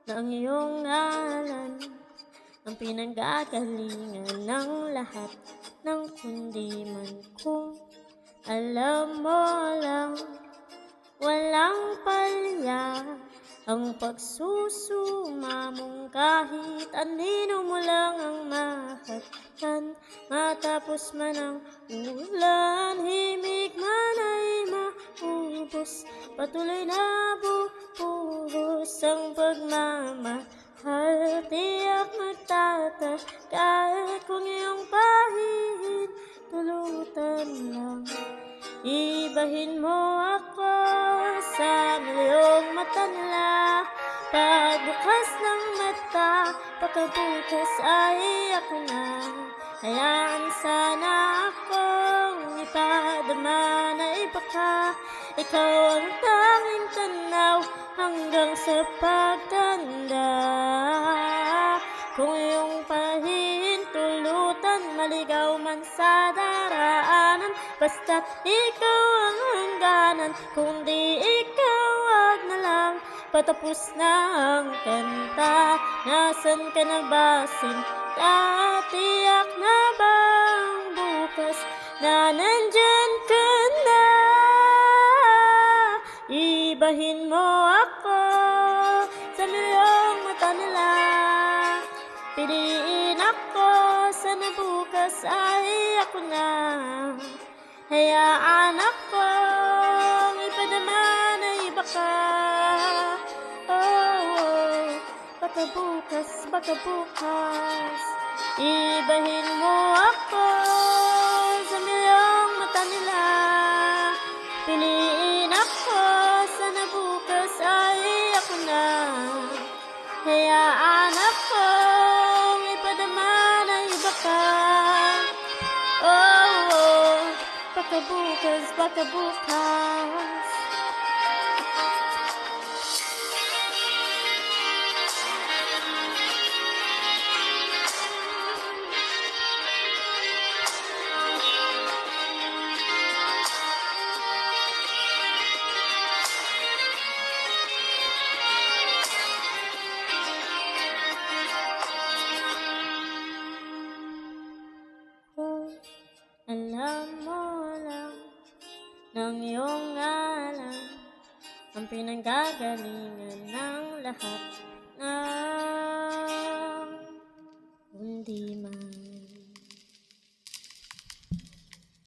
na ang iyong ngalan ang pinanggagalingan ng lahat ng kundi man kung alam mo lang. Walang palya ang pagsusuma mong kahit anino mo lang ang mahagkan. Matapos man ang ulan, himig man ay maubos, patuloy na bubuhos ang pagmamahal. Tiyak magtatagal kung iyong pahihin tulutan lang. Ibahin mo ako sa milyong mata nila. Pagbukas ng mata, pagkabukas ay ako na. Hayaan sana akong ipadama na baka ikaw ang tanging tanaw hanggang sa pagtanda. Kung iyong pahintulutan, maligaw man sa daraanan, basta't ikaw ang hangganan. Kung di ikaw, wag na lang, patapos na ang kanta. Nasan ka na ba, sinta? Tiyak na bang bukas na nandyan ka na? Ibahin mo ako sa milyong mata nila. Piliin ako, sana bukas ay ako na. Hayaan akong ipadama na baka baka bukas ibahin mo ako sa milyong mata nila. Piliin ako, sana bukas ay ako na. Hayaan akong ipadama na baka baka bukas. Alam mo lang ng iyong ngalan ang pinanggagalingan ng lahat na